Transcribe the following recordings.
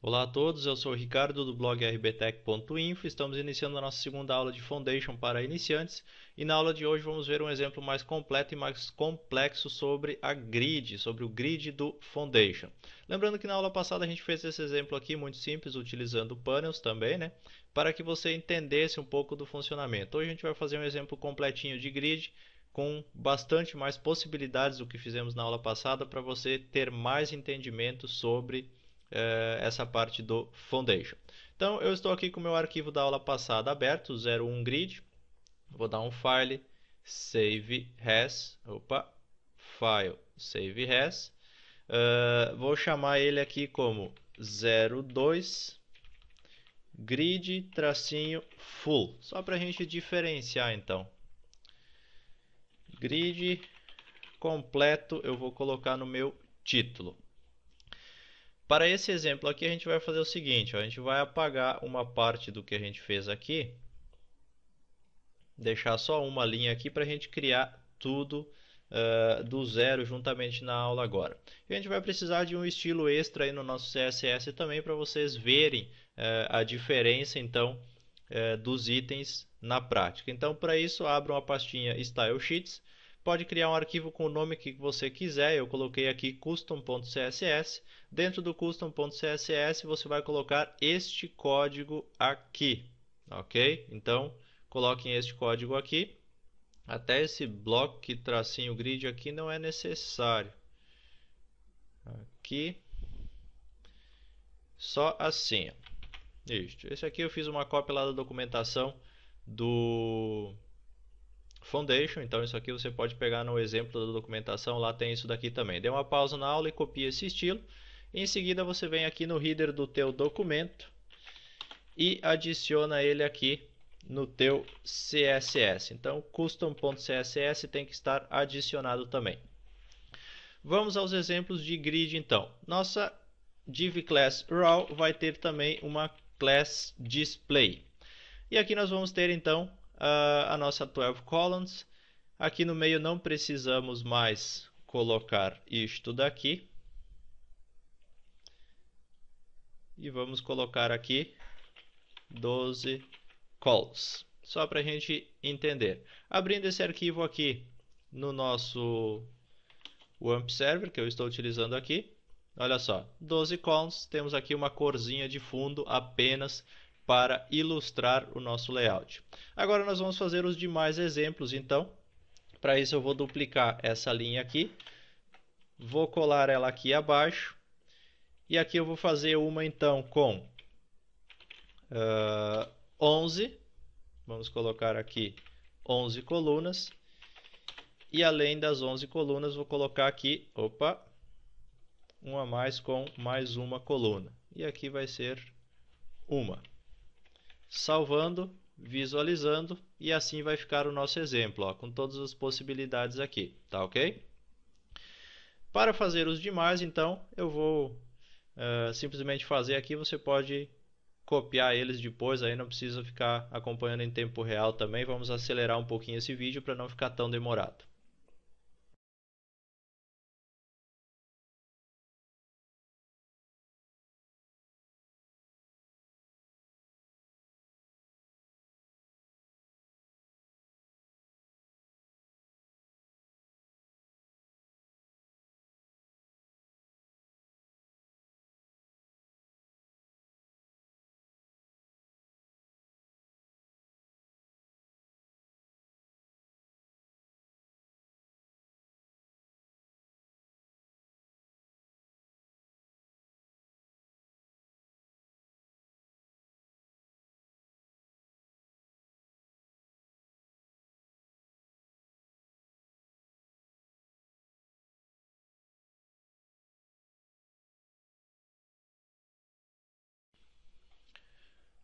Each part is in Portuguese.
Olá a todos, eu sou o Ricardo do blog rbtech.info. Estamos iniciando a nossa segunda aula de Foundation para iniciantes e na aula de hoje vamos ver um exemplo mais completo e mais complexo sobre a grid, sobre o grid do Foundation. Lembrando que na aula passada a gente fez esse exemplo aqui muito simples, utilizando panels também, né? Para que você entendesse um pouco do funcionamento. Hoje a gente vai fazer um exemplo completinho de grid, com bastante mais possibilidades do que fizemos na aula passada, para você ter mais entendimento sobre essa parte do Foundation. Então, eu estou aqui com o meu arquivo da aula passada aberto, 01 grid. Vou dar um file, save as, file, save as. Vou chamar ele aqui como 02 grid-full, só para a gente diferenciar então. Grid completo eu vou colocar no meu título. Para esse exemplo aqui, a gente vai fazer o seguinte, ó, a gente vai apagar uma parte do que a gente fez aqui, deixar só uma linha aqui para a gente criar tudo do zero juntamente na aula agora. E a gente vai precisar de um estilo extra aí no nosso CSS também para vocês verem a diferença então dos itens na prática. Então, para isso, abra uma pastinha Style Sheets. Pode criar um arquivo com o nome que você quiser. Eu coloquei aqui custom.css. Dentro do custom.css você vai colocar este código aqui, ok? Então, coloquem este código aqui. Até esse bloco que tracinho grid aqui não é necessário. Aqui, só assim. Isso. Esse aqui eu fiz uma cópia lá da documentação do Foundation, então isso aqui você pode pegar no exemplo da documentação, lá tem isso daqui também. Dê uma pausa na aula e copie esse estilo. Em seguida você vem aqui no header do teu documento e adiciona ele aqui no teu CSS. Então custom.css tem que estar adicionado também. Vamos aos exemplos de grid então. Nossa div class raw vai ter também uma class display. E aqui nós vamos ter então a nossa 12 columns. Aqui no meio não precisamos mais colocar isto daqui. E vamos colocar aqui 12 calls. Só para a gente entender. Abrindo esse arquivo aqui no nosso WAMP server, que eu estou utilizando aqui. Olha só, 12 columns. Temos aqui uma corzinha de fundo apenas para ilustrar o nosso layout. Agora nós vamos fazer os demais exemplos, então. Para isso eu vou duplicar essa linha aqui, vou colar ela aqui abaixo, e aqui eu vou fazer uma então com 11, vamos colocar aqui 11 colunas, e além das 11 colunas vou colocar aqui, uma a mais com mais uma coluna, e aqui vai ser uma. Salvando, visualizando, e assim vai ficar o nosso exemplo, ó, com todas as possibilidades aqui, tá ok? Para fazer os demais, então, eu vou simplesmente fazer aqui, você pode copiar eles depois, aí não precisa ficar acompanhando em tempo real também. Vamos acelerar um pouquinho esse vídeo para não ficar tão demorado.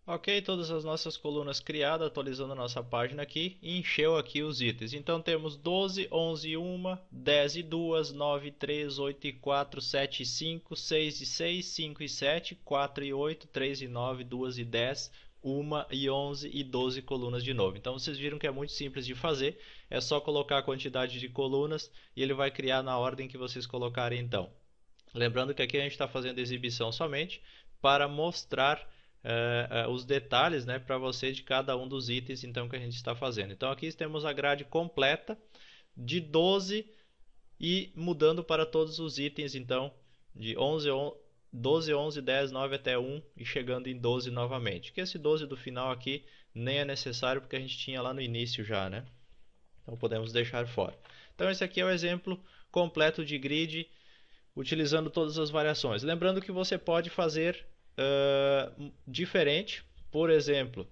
Ok, todas as nossas colunas criadas, atualizando a nossa página aqui, e encheu aqui os itens. Então temos 12, 11 e 1, 10 e 2, 9 e 3, 8 e 4, 7 e 5, 6 e 6, 5 e 7, 4 e 8, 3 e 9, 2 e 10, 1 e 11 e 12 colunas de novo. Então vocês viram que é muito simples de fazer, é só colocar a quantidade de colunas e ele vai criar na ordem que vocês colocarem então. Lembrando que aqui a gente está fazendo exibição somente. para mostrar os detalhes, né, para você de cada um dos itens então que a gente está fazendo. Então aqui temos a grade completa de 12 e mudando para todos os itens então de 12, 11, 10, 9 até 1 e chegando em 12 novamente. Que esse 12 do final aqui nem é necessário porque a gente tinha lá no início já, né? Então podemos deixar fora. Então esse aqui é o exemplo completo de grid utilizando todas as variações. Lembrando que você pode fazer diferente. Por exemplo,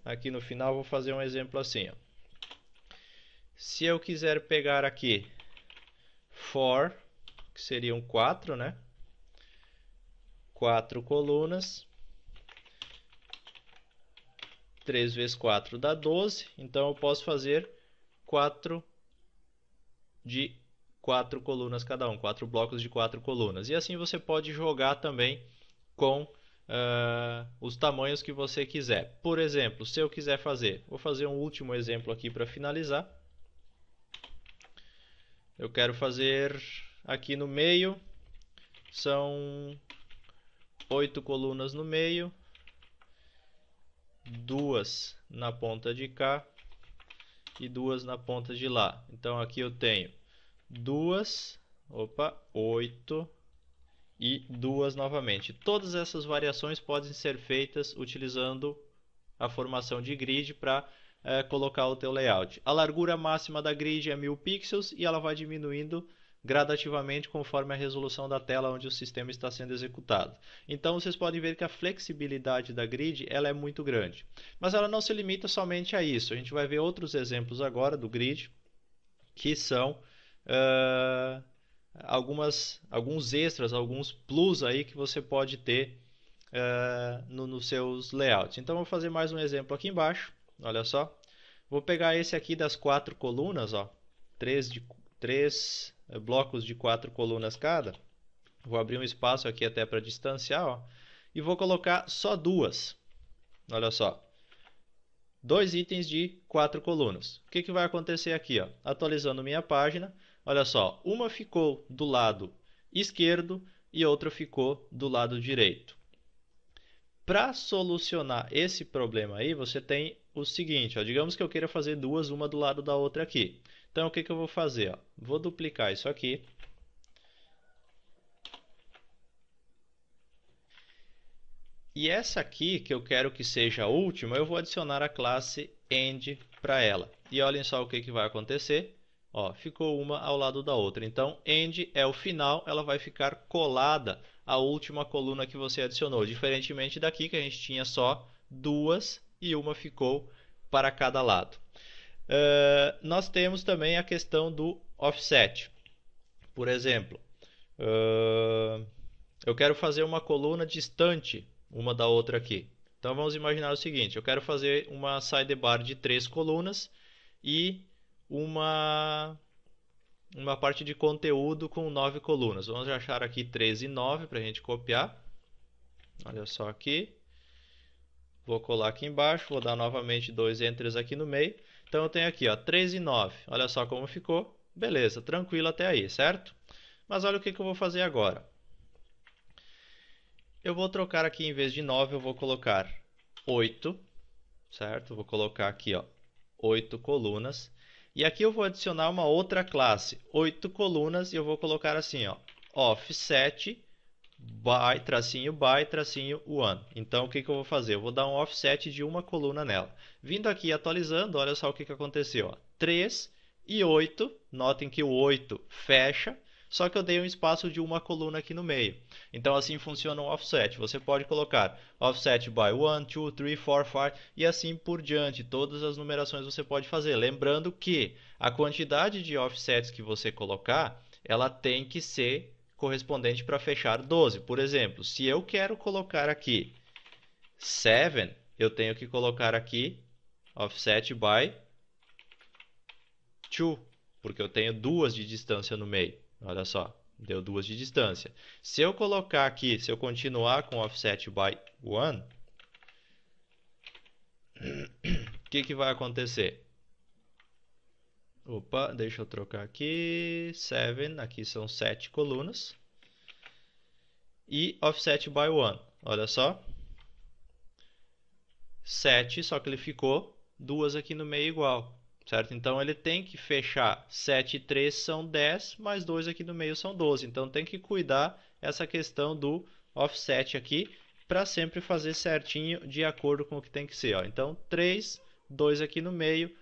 aqui no final vou fazer um exemplo assim. Ó. Se eu quiser pegar aqui for, que seriam 4, né? 4 colunas. 3 vezes 4 dá 12. Então eu posso fazer 4 de 4 colunas cada um, 4 blocos de 4 colunas. E assim você pode jogar também com os tamanhos que você quiser. Por exemplo, se eu quiser fazer, vou fazer um último exemplo aqui para finalizar. Eu quero fazer aqui no meio, são 8 colunas no meio, 2 na ponta de cá e 2 na ponta de lá. Então aqui eu tenho 8 e 2 novamente. Todas essas variações podem ser feitas utilizando a formação de grid para colocar o teu layout. A largura máxima da grid é 1000 pixels e ela vai diminuindo gradativamente conforme a resolução da tela onde o sistema está sendo executado. Então vocês podem ver que a flexibilidade da grid ela é muito grande. Mas ela não se limita somente a isso. A gente vai ver outros exemplos agora do grid que são alguns extras, alguns plus aí que você pode ter nos seus layouts. Então vou fazer mais um exemplo aqui embaixo. Olha só. Vou pegar esse aqui das 4 colunas, ó, 3 blocos de 4 colunas cada. Vou abrir um espaço aqui até para distanciar, ó, e vou colocar só 2. Olha só. 2 itens de 4 colunas. O que vai acontecer aqui? Ó? Atualizando minha página, olha só, uma ficou do lado esquerdo e outra ficou do lado direito. Para solucionar esse problema aí, você tem o seguinte, ó, digamos que eu queira fazer duas, uma do lado da outra aqui. Então o que eu vou fazer? Ó? Vou duplicar isso aqui. E essa aqui, que eu quero que seja a última, eu vou adicionar a classe end para ela. E olhem só o que vai acontecer. Ó, ficou uma ao lado da outra. Então, end é o final, ela vai ficar colada à última coluna que você adicionou. Diferentemente daqui, que a gente tinha só 2 e uma ficou para cada lado. Nós temos também a questão do offset. Por exemplo, eu quero fazer uma coluna distante uma da outra aqui. Então vamos imaginar o seguinte, eu quero fazer uma sidebar de 3 colunas e uma parte de conteúdo com 9 colunas. Vamos achar aqui 3 e 9 para a gente copiar. Olha só aqui. Vou colar aqui embaixo, vou dar novamente 2 enters aqui no meio. Então eu tenho aqui, ó, 3 e 9. Olha só como ficou. Beleza, tranquilo até aí, certo? Mas olha o que eu vou fazer agora. Eu vou trocar aqui, em vez de 9, eu vou colocar 8, certo? Vou colocar aqui, ó, 8 colunas. E aqui eu vou adicionar uma outra classe, 8 colunas, e eu vou colocar assim, ó, offset by, tracinho by, tracinho one. Então, o que eu vou fazer? Eu vou dar um offset de uma coluna nela. Vindo aqui e atualizando, olha só o que aconteceu, ó. 3 e 8, notem que o 8 fecha, só que eu dei um espaço de uma coluna aqui no meio. Então assim funciona o offset. Você pode colocar offset by 1, 2, 3, 4, 5 e assim por diante. Todas as numerações você pode fazer. Lembrando que a quantidade de offsets que você colocar, ela tem que ser correspondente para fechar 12. Por exemplo, se eu quero colocar aqui 7, eu tenho que colocar aqui offset by 2, porque eu tenho 2 de distância no meio. Olha só, deu 2 de distância. Se eu colocar aqui, se eu continuar com offset by 1, o que vai acontecer? Opa, deixa eu trocar aqui. 7, aqui são 7 colunas. E offset by 1. olha só, 7, só que ele ficou duas aqui no meio igual, certo? Então ele tem que fechar 7 e 3 são 10, mais 2 aqui no meio são 12. Então tem que cuidar essa questão do offset aqui para sempre fazer certinho de acordo com o que tem que ser. Ó. Então 3, 2 aqui no meio,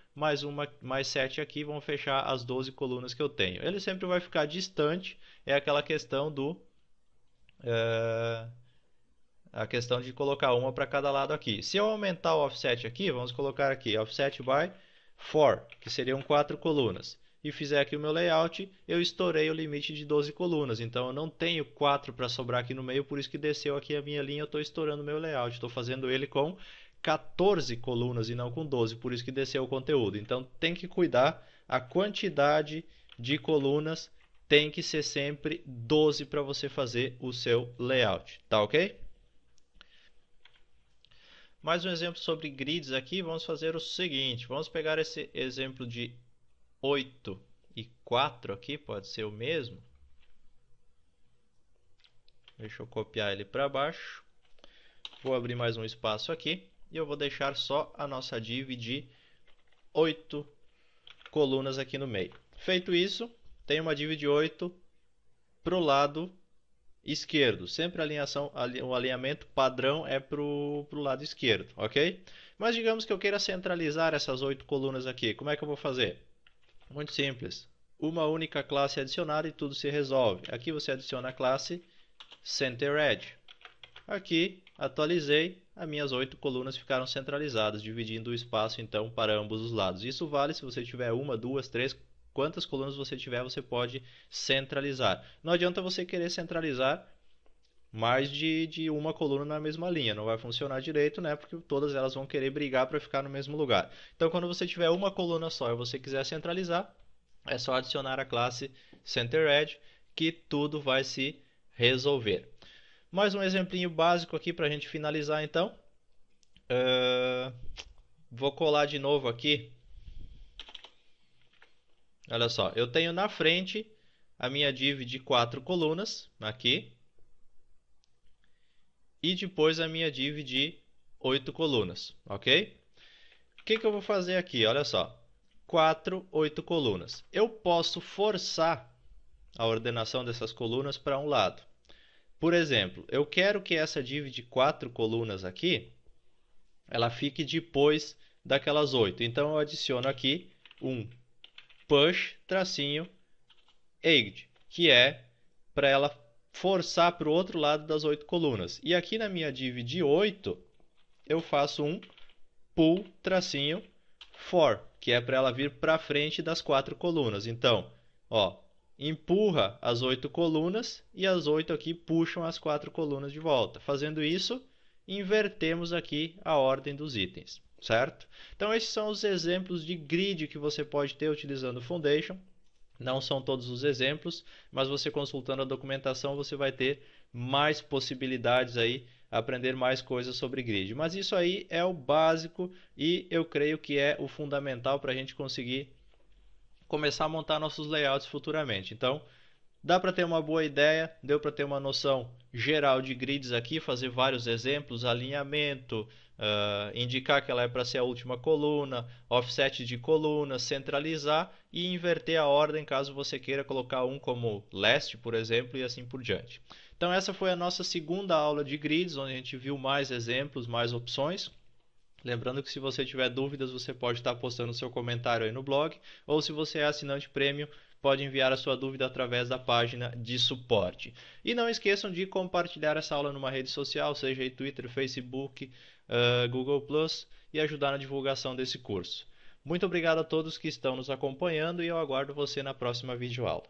mais 7 aqui vão fechar as 12 colunas que eu tenho. Ele sempre vai ficar distante, é aquela questão do... a questão de colocar uma para cada lado aqui. Se eu aumentar o offset aqui, vamos colocar aqui, offset by 4, que seriam 4 colunas, e fizer aqui o meu layout, eu estourei o limite de 12 colunas, então eu não tenho 4 para sobrar aqui no meio, por isso que desceu aqui a minha linha, eu estou estourando o meu layout, estou fazendo ele com 14 colunas e não com 12, por isso que desceu o conteúdo. Então tem que cuidar, a quantidade de colunas tem que ser sempre 12 para você fazer o seu layout, tá ok? Mais um exemplo sobre grids aqui, vamos fazer o seguinte, vamos pegar esse exemplo de 8 e 4 aqui, pode ser o mesmo. Deixa eu copiar ele para baixo. Vou abrir mais um espaço aqui e eu vou deixar só a nossa div de 8 colunas aqui no meio. Feito isso, tem uma div de 8 para o lado esquerdo. Sempre o alinhamento padrão é para o lado esquerdo, ok? Mas digamos que eu queira centralizar essas 8 colunas aqui. Como é que eu vou fazer? Muito simples. Uma única classe adicionada e tudo se resolve. Aqui você adiciona a classe CenterEdge. Aqui atualizei, as minhas 8 colunas ficaram centralizadas, dividindo o espaço então para ambos os lados. Isso vale se você tiver uma, duas, três, quantas colunas você tiver, você pode centralizar. Não adianta você querer centralizar mais de uma coluna na mesma linha, não vai funcionar direito, né? Porque todas elas vão querer brigar para ficar no mesmo lugar. Então, quando você tiver uma coluna só e você quiser centralizar, é só adicionar a classe CenterEdge que tudo vai se resolver. Mais um exemplinho básico aqui para a gente finalizar então. Vou colar de novo aqui. Olha só, eu tenho na frente a minha div de 4 colunas, aqui. E depois a minha div de 8 colunas, ok? O que eu vou fazer aqui? Olha só, 4, 8 colunas. Eu posso forçar a ordenação dessas colunas para um lado. Por exemplo, eu quero que essa div de 4 colunas aqui, ela fique depois daquelas 8. Então eu adiciono aqui um push tracinho egged, que é para ela forçar para o outro lado das 8 colunas. E aqui na minha div de 8, eu faço um pull tracinho for, que é para ela vir para frente das 4 colunas. Então, ó, empurra as 8 colunas e as 8 aqui puxam as 4 colunas de volta. Fazendo isso, invertemos aqui a ordem dos itens, certo? Então esses são os exemplos de grid que você pode ter utilizando o Foundation. Não são todos os exemplos, mas você consultando a documentação você vai ter mais possibilidades aí, aprender mais coisas sobre grid. Mas isso aí é o básico e eu creio que é o fundamental para a gente conseguir começar a montar nossos layouts futuramente. Então, dá para ter uma boa ideia, deu para ter uma noção geral de grids aqui, fazer vários exemplos, alinhamento, indicar que ela é para ser a última coluna, offset de coluna, centralizar e inverter a ordem caso você queira colocar um como last, por exemplo, e assim por diante. Então essa foi a nossa segunda aula de grids, onde a gente viu mais exemplos, mais opções. Lembrando que se você tiver dúvidas, você pode estar postando seu comentário aí no blog, ou se você é assinante premium, pode enviar a sua dúvida através da página de suporte. E não esqueçam de compartilhar essa aula numa rede social, seja aí Twitter, Facebook, Google+, e ajudar na divulgação desse curso. Muito obrigado a todos que estão nos acompanhando e eu aguardo você na próxima videoaula.